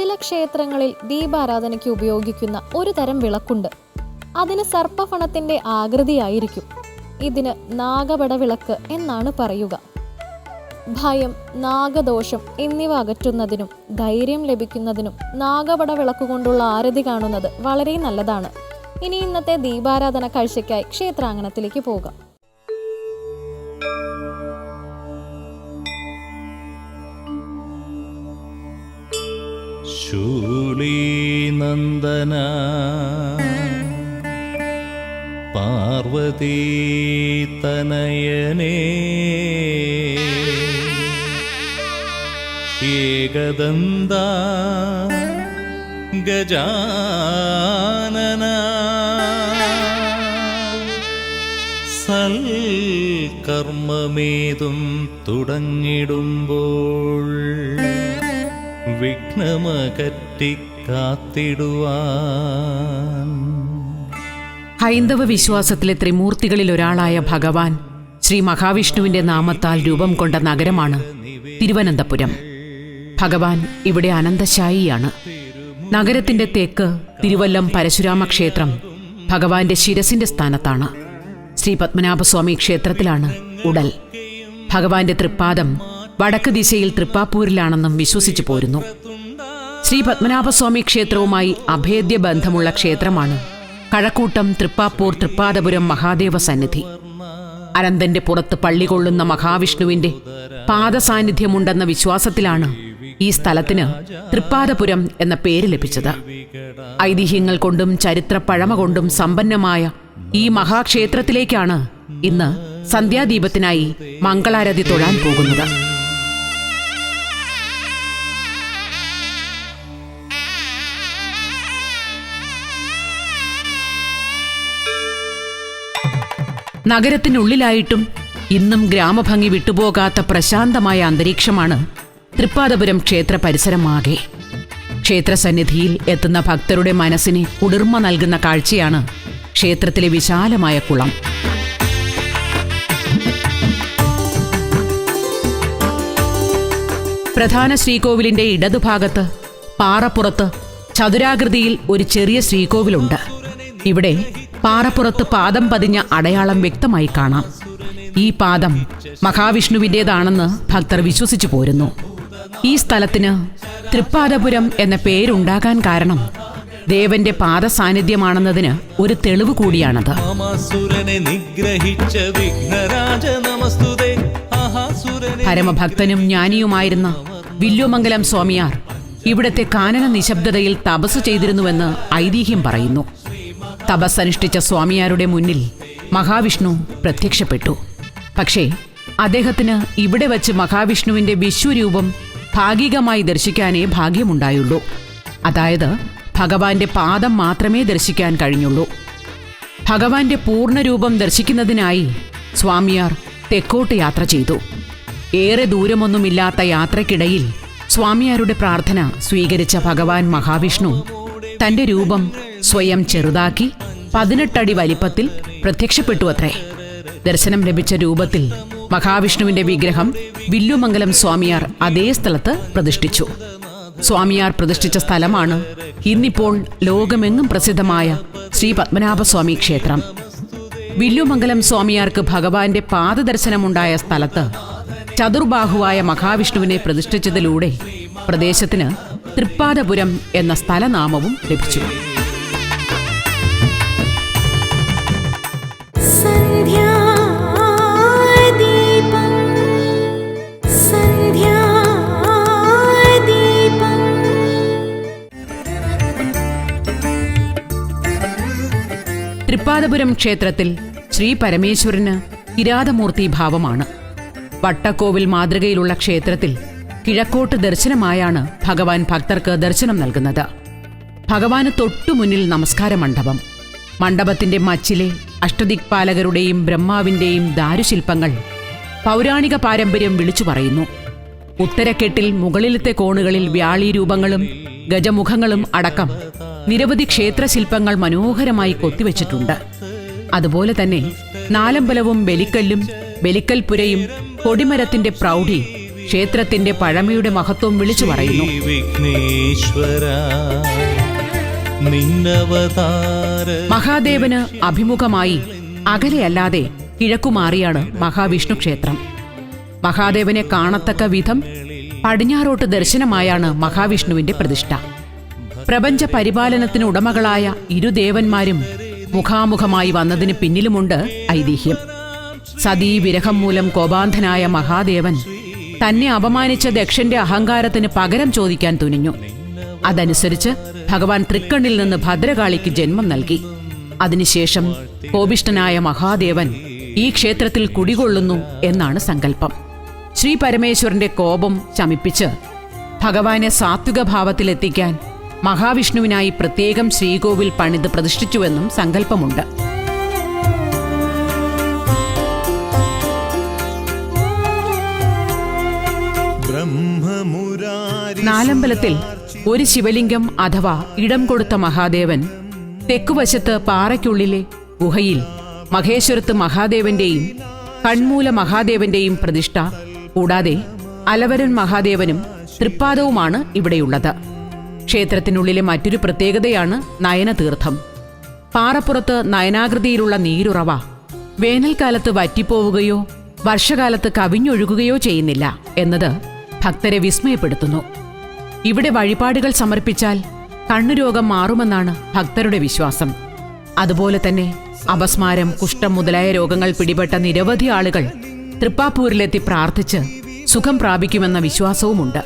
ചില ക്ഷേത്രങ്ങളിൽ ദീപാരാധനയ്ക്ക് ഉപയോഗിക്കുന്ന ഒരു തരം വിളക്കുണ്ട്. അതിന് സർപ്പഫണത്തിന്റെ ആകൃതിയായിരിക്കും. ഇതിന് നാഗപട വിളക്ക് എന്നാണ് പറയുക. ഭയം, നാഗദോഷം എന്നിവ അകറ്റുന്നതിനും ധൈര്യം ലഭിക്കുന്നതിനും നാഗപട വിളക്കുകൊണ്ടുള്ള ആരതി കാണുന്നത് വളരെ നല്ലതാണ്. ഇനി ഇന്നത്തെ ദീപാരാധന കാഴ്ചയ്ക്കായി ക്ഷേത്രാങ്കണത്തിലേക്ക് പോകാം. ശൂലീനന്ദന പാർവതീ തനയനേ ഏകദന്ത ഗജാനന സൽകർമ്മമേതും തുടങ്ങിടുമ്പോൾ വിഘ്നമകറ്റിക്കാത്തിടുവാൻ. ഹൈന്ദവ വിശ്വാസത്തിലെ ത്രിമൂർത്തികളിൽ ഒരാളായ ഭഗവാൻ ശ്രീ മഹാവിഷ്ണുവിന്റെ നാമത്താൽ രൂപം കൊണ്ട നഗരമാണ് തിരുവനന്തപുരം. ഭഗവാൻ ഇവിടെ അനന്തശായിയാണ്. നഗരത്തിന്റെ തെക്ക് തിരുവല്ലം പരശുരാമ ക്ഷേത്രം ഭഗവാന്റെ ശിരസിന്റെ സ്ഥാനത്താണ്. ശ്രീ പത്മനാഭസ്വാമി ക്ഷേത്രത്തിലാണ് ഉടൽ. ഭഗവാന്റെ തൃപ്പാദം വടക്ക് ദിശയിൽ തൃപ്പാപ്പൂരിലാണെന്നും വിശ്വസിച്ചു പോരുന്നു. ശ്രീ പത്മനാഭസ്വാമി ക്ഷേത്രവുമായി അഭേദ്യ ബന്ധമുള്ള ക്ഷേത്രമാണ് കഴക്കൂട്ടം തൃപ്പാപ്പൂർ തൃപ്പാദപുരം മഹാദേവ സന്നിധി. അനന്തന്റെ പുറത്ത് പള്ളികൊള്ളുന്ന മഹാവിഷ്ണുവിന്റെ പാദസാന്നിധ്യമുണ്ടെന്ന വിശ്വാസത്തിലാണ് ഈ സ്ഥലത്തിന് തൃപ്പാദപുരം എന്ന പേര് ലഭിച്ചത്. ഐതിഹ്യങ്ങൾ കൊണ്ടും ചരിത്ര പഴമ കൊണ്ടും സമ്പന്നമായ ഈ മഹാക്ഷേത്രത്തിലേക്കാണ് ഇന്ന് സന്ധ്യാദീപത്തിനായി മംഗളാരതി തൊഴാൻ പോകുന്നത്. നഗരത്തിനുള്ളിലായിട്ടും ഇന്നും ഗ്രാമഭംഗി വിട്ടുപോകാത്ത പ്രശാന്തമായ അന്തരീക്ഷമാണ് തൃപ്പാദപുരം ക്ഷേത്ര പരിസരമാകെ. ക്ഷേത്രസന്നിധിയിൽ എത്തുന്ന ഭക്തരുടെ മനസ്സിന് കുളിർമ നൽകുന്ന കാഴ്ചയാണ് ക്ഷേത്രത്തിലെ വിശാലമായ കുളം. പ്രധാന ശ്രീകോവിലിന്റെ ഇടതുഭാഗത്ത് പാറപ്പുറത്ത് ചതുരാകൃതിയിൽ ഒരു ചെറിയ ശ്രീകോവിലുണ്ട്. ഇവിടെ പാറപ്പുറത്ത് പാദം പതിഞ്ഞ അടയാളം വ്യക്തമായി കാണാം. ഈ പാദം മഹാവിഷ്ണുവിൻ്റേതാണെന്ന് ഭക്തർ വിശ്വസിച്ചു പോരുന്നു. ഈ സ്ഥലത്തിന് തൃപ്പാദപുരം എന്ന പേരുണ്ടാകാൻ കാരണം ദേവന്റെ പാദസാന്നിധ്യമാണെന്നതിന് ഒരു തെളിവ് കൂടിയാണത്. പരമഭക്തനും ജ്ഞാനിയുമായിരുന്ന വില്ലുമംഗലം സ്വാമിയാർ ഇവിടത്തെ കാനന നിശബ്ദതയിൽ തപസ് ചെയ്തിരുന്നുവെന്ന് ഐതിഹ്യം പറയുന്നു. തപസ്സനുഷ്ഠിച്ച സ്വാമിയാരുടെ മുന്നിൽ മഹാവിഷ്ണു പ്രത്യക്ഷപ്പെട്ടു. പക്ഷേ അദ്ദേഹത്തിന് ഇവിടെ വച്ച് മഹാവിഷ്ണുവിന്റെ വിശ്വരൂപം ഭാഗികമായി ദർശിക്കാനേ ഭാഗ്യമുണ്ടായുള്ളൂ. അതായത് ഭഗവാന്റെ പാദം മാത്രമേ ദർശിക്കാൻ കഴിഞ്ഞുള്ളൂ. ഭഗവാന്റെ പൂർണ്ണരൂപം ദർശിക്കുന്നതിനായി സ്വാമിയാർ തെക്കോട്ട് യാത്ര ചെയ്തു. ഏറെ ദൂരമൊന്നുമില്ലാത്ത യാത്രയ്ക്കിടയിൽ സ്വാമിയാരുടെ പ്രാർത്ഥന സ്വീകരിച്ച ഭഗവാൻ മഹാവിഷ്ണു തന്റെ രൂപം സ്വയം ചെറുതാക്കി 18 അടി വലിപ്പത്തിൽ പ്രത്യക്ഷപ്പെട്ടുവത്രേ. ദർശനം ലഭിച്ച രൂപത്തിൽ മഹാവിഷ്ണുവിന്റെ വിഗ്രഹം വില്ലുമംഗലം സ്വാമിയാർ അതേ സ്ഥലത്ത് പ്രതിഷ്ഠിച്ചു. സ്വാമിയാർ പ്രതിഷ്ഠിച്ച സ്ഥലമാണ് ഇന്നിപ്പോൾ ലോകമെങ്ങും പ്രസിദ്ധമായ ശ്രീ പത്മനാഭസ്വാമി ക്ഷേത്രം. വില്ലുമംഗലം സ്വാമിയാർക്ക് ഭഗവാന്റെ പാദദർശനമുണ്ടായ സ്ഥലത്ത് ചതുർബാഹുവായ മഹാവിഷ്ണുവിനെ പ്രതിഷ്ഠിച്ചതിലൂടെ പ്രദേശത്തിന് തൃപ്പാദപുരം എന്ന സ്ഥലനാമവും ലഭിച്ചു. തൃപ്പാദപുരം ക്ഷേത്രത്തിൽ ശ്രീ പരമേശ്വരന് കിരാതമൂർത്തി ഭാവമാണ്. വട്ടക്കോവിൽ മാതൃകയിലുള്ള ക്ഷേത്രത്തിൽ കിഴക്കോട്ട് ദർശനമായാണ് ഭഗവാൻ ഭക്തർക്ക് ദർശനം നൽകുന്നത്. ഭഗവാന് തൊട്ടുമുന്നിൽ നമസ്കാര മണ്ഡപം. മണ്ഡപത്തിന്റെ മച്ചിലെ അഷ്ടദിക്പാലകരുടെയും ബ്രഹ്മാവിന്റെയും ദാരുശില്പങ്ങൾ പൗരാണിക പാരമ്പര്യം വിളിച്ചു പറയുന്നു. ഉത്തരക്കെട്ടിൽ മുകളിലത്തെ കോണുകളിൽ വ്യാളീരൂപങ്ങളും ഗജമുഖങ്ങളും അടക്കം നിരവധി ക്ഷേത്രശില്പങ്ങൾ മനോഹരമായി കൊത്തിവെച്ചിട്ടുണ്ട്. അതുപോലെ തന്നെ നാലമ്പലവും ബലിക്കല്ലും ബലിക്കൽപുരയും കൊടിമരത്തിന്റെ പ്രൗഢി ക്ഷേത്രത്തിന്റെ പഴമയുടെ മഹത്വം വിളിച്ചു പറയുന്നു. വിഘ്നേശ്വര നിന്നവതാര മഹാദേവന് അഭിമുഖമായി അകലെയല്ലാതെ കിഴക്കുമാറിയാണ് മഹാവിഷ്ണു ക്ഷേത്രം. മഹാദേവനെ കാണത്തക്ക വിധം പടിഞ്ഞാറോട്ട് ദർശനമായാണ് മഹാവിഷ്ണുവിന്റെ പ്രതിഷ്ഠ. പ്രപഞ്ച പരിപാലനത്തിന് ഉടമകളായ ഇരുദേവന്മാരും മുഖാമുഖമായി വന്നതിന് പിന്നിലുമുണ്ട് ഐതിഹ്യം. സതീ വിരഹം മൂലം കോപാന്ധനായ മഹാദേവൻ തന്നെ അപമാനിച്ച ദക്ഷന്റെ അഹങ്കാരത്തിന് പകരം ചോദിക്കാൻ തുനിഞ്ഞു. അതനുസരിച്ച് ഭഗവാൻ തൃക്കണ്ണിൽ നിന്ന് ഭദ്രകാളിക്ക് ജന്മം നൽകി. അതിനുശേഷം കോപിഷ്ഠനായ മഹാദേവൻ ഈ ക്ഷേത്രത്തിൽ കുടികൊള്ളുന്നു എന്നാണ് സങ്കല്പം. ശ്രീ പരമേശ്വരന്റെ കോപം ശമിപ്പിച്ച് ഭഗവാനെ സാത്വിക ഭാവത്തിലെത്തിക്കാൻ മഹാവിഷ്ണുവിനായി പ്രത്യേകം ശ്രീകോവിൽ പണിത് പ്രതിഷ്ഠിച്ചുവെന്നും സങ്കല്പമുണ്ട്. നാലമ്പലത്തിൽ ഒരു ശിവലിംഗം അഥവാ ഇടം കൊടുത്ത മഹാദേവൻ തെക്കുവശത്ത് പാറയ്ക്കുള്ളിലെ ഗുഹയിൽ മഹേശ്വരത്ത് മഹാദേവന്റെയും കൺമൂല മഹാദേവന്റെയും പ്രതിഷ്ഠ, കൂടാതെ അലവരൻ മഹാദേവനും തൃപ്പാദവുമാണ് ഇവിടെയുള്ളത്. ക്ഷേത്രത്തിനുള്ളിലെ മറ്റൊരു പ്രത്യേകതയാണ് നയനതീർത്ഥം. പാറപ്പുറത്ത് നയനാകൃതിയിലുള്ള നീരുറവ വേനൽക്കാലത്ത് വറ്റിപ്പോവുകയോ വർഷകാലത്ത് കവിഞ്ഞൊഴുകുകയോ ചെയ്യുന്നില്ല എന്നത് ഭക്തരെ വിസ്മയപ്പെടുത്തുന്നു. ഇവിടെ വഴിപാടുകൾ സമർപ്പിച്ചാൽ കണ്ണുരോഗം മാറുമെന്നാണ് ഭക്തരുടെ വിശ്വാസം. അതുപോലെ തന്നെ അപസ്മാരം, കുഷ്ഠം മുതലായ രോഗങ്ങൾ പിടിപെട്ട നിരവധി ആളുകൾ തൃപ്പാപ്പൂരിലെത്തി പ്രാർത്ഥിച്ച് സുഖം പ്രാപിക്കുമെന്ന വിശ്വാസവുമുണ്ട്.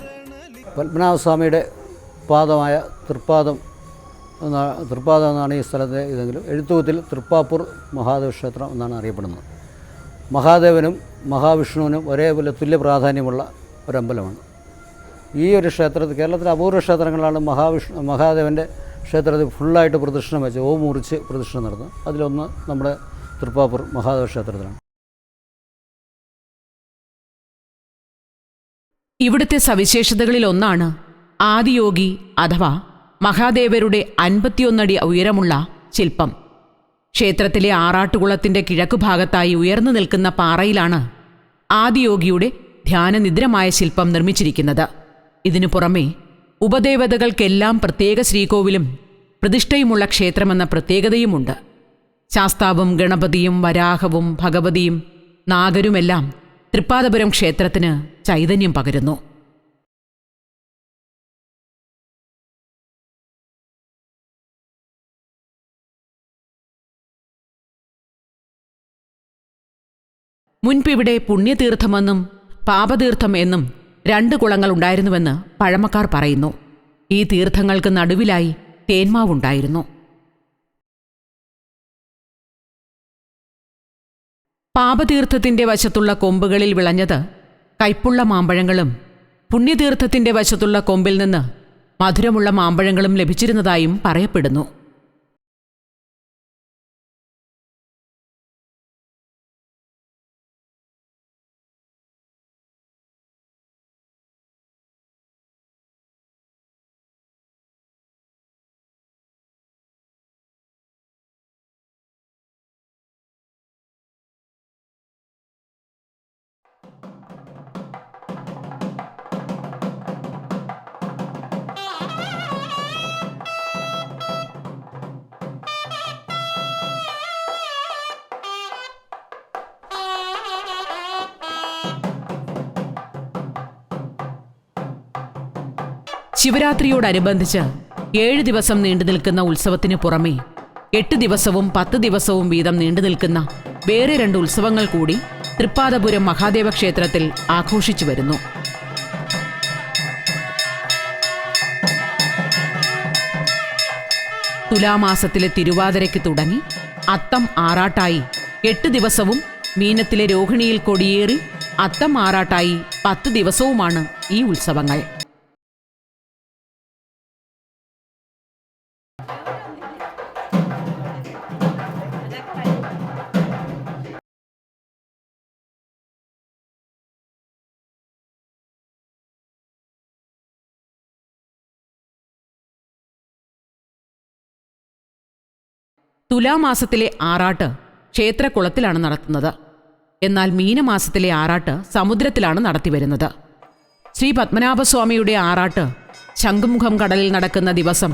പത്മനാഭസ്വാമിയുടെ പാദമായ തൃപ്പാദം എന്നാണ് ഈ സ്ഥലത്തെ ഇതെങ്കിലും എഴുത്തുകുത്തിൽ തൃപ്പാപ്പൂർ മഹാദേവ ക്ഷേത്രം എന്നാണ് അറിയപ്പെടുന്നത്. മഹാദേവനും മഹാവിഷ്ണുവിനും ഒരേപോലെ തുല്യ പ്രാധാന്യമുള്ള ഒരമ്പലമാണ്. ഈ ഒരു ക്ഷേത്രത്തിൽ കേരളത്തിലെ അപൂർവ ക്ഷേത്രങ്ങളാണ് മഹാദേവൻ്റെ ക്ഷേത്രത്തിൽ ഫുള്ളായിട്ട് പ്രദക്ഷിണം വെച്ച് മുറിച്ച് പ്രദക്ഷിണം നടത്തുന്നത്. അതിലൊന്ന് നമ്മുടെ തൃപ്പാപ്പൂർ മഹാദേവ ക്ഷേത്രത്തിലാണ്. ഇവിടുത്തെ സവിശേഷതകളിൽ ഒന്നാണ് ആദിയോഗി അഥവാ മഹാദേവരുടെ 51 അടി ഉയരമുള്ള ശില്പം. ക്ഷേത്രത്തിലെ ആറാട്ടുകുളത്തിന്റെ കിഴക്കുഭാഗത്തായി ഉയർന്നു നിൽക്കുന്ന പാറയിലാണ് ആദിയോഗിയുടെ ധ്യാനനിദ്രമായ ശില്പം നിർമ്മിച്ചിരിക്കുന്നത്. ഇതിനു പുറമെ ഉപദേവതകൾക്കെല്ലാം പ്രത്യേക ശ്രീകോവിലും പ്രതിഷ്ഠയുമുള്ള ക്ഷേത്രമെന്ന പ്രത്യേകതയുമുണ്ട്. ശാസ്താവും ഗണപതിയും വരാഹവും ഭഗവതിയും നാഗരുമെല്ലാം തൃപ്പാദപുരം ക്ഷേത്രത്തിന് ചൈതന്യം പകരുന്നു. മുൻപിവിടെ പുണ്യതീർത്ഥമെന്നും പാപതീർത്ഥം എന്നും 2 കുളങ്ങൾ ഉണ്ടായിരുന്നുവെന്ന് പഴമക്കാർ പറയുന്നു. ഈ തീർത്ഥങ്ങൾക്ക് നടുവിലായി തേന്മാവുണ്ടായിരുന്നു. പാപതീർത്ഥത്തിന്റെ വശത്തുള്ള കൊമ്പുകളിൽ വിളഞ്ഞത് കൈപ്പുള്ള മാമ്പഴങ്ങളും പുണ്യതീർത്ഥത്തിന്റെ വശത്തുള്ള കൊമ്പിൽ നിന്ന് മധുരമുള്ള മാമ്പഴങ്ങളും ലഭിച്ചിരുന്നതായും പറയപ്പെടുന്നു. ശിവരാത്രിയോടനുബന്ധിച്ച് 7 ദിവസം നീണ്ടുനിൽക്കുന്ന ഉത്സവത്തിന് പുറമെ 8 ദിവസവും 10 ദിവസവും വീതം നീണ്ടുനിൽക്കുന്ന വേറെ 2 ഉത്സവങ്ങൾ കൂടി തൃപ്പാദപുരം മഹാദേവ ക്ഷേത്രത്തിൽ ആഘോഷിച്ചു വരുന്നു. തുലാമാസത്തിലെ തിരുവാതിരയ്ക്ക് തുടങ്ങി അത്തം ആറാട്ടായി 8 ദിവസവും മീനത്തിലെ രോഹിണിയിൽ കൊടിയേറി അത്തം ആറാട്ടായി 10 ദിവസവുമാണ് ഈ ഉത്സവങ്ങൾ. തുലാമാസത്തിലെ ആറാട്ട് ക്ഷേത്രക്കുളത്തിലാണ് നടത്തുന്നത്. എന്നാൽ മീനമാസത്തിലെ ആറാട്ട് സമുദ്രത്തിലാണ് നടത്തിവരുന്നത്. ശ്രീ പത്മനാഭസ്വാമിയുടെ ആറാട്ട് ശംഖുമുഖം കടലിൽ നടക്കുന്ന ദിവസം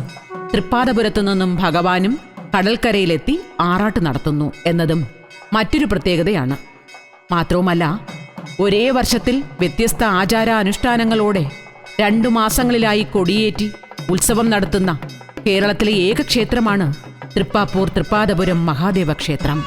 തൃപ്പാദപുരത്തു നിന്നും ഭഗവാനും കടൽക്കരയിലെത്തി ആറാട്ട് നടത്തുന്നു എന്നതും മറ്റൊരു പ്രത്യേകതയാണ്. മാത്രവുമല്ല, ഒരേ വർഷത്തിൽ വ്യത്യസ്ത ആചാരാനുഷ്ഠാനങ്ങളോടെ 2 മാസങ്ങളിലായി കൊടിയേറ്റി ഉത്സവം നടത്തുന്ന കേരളത്തിലെ ഏക ക്ഷേത്രമാണ് തൃപ്പാപ്പൂർ തൃപ്പാദപുരം മഹാദേവ ക്ഷേത്രം.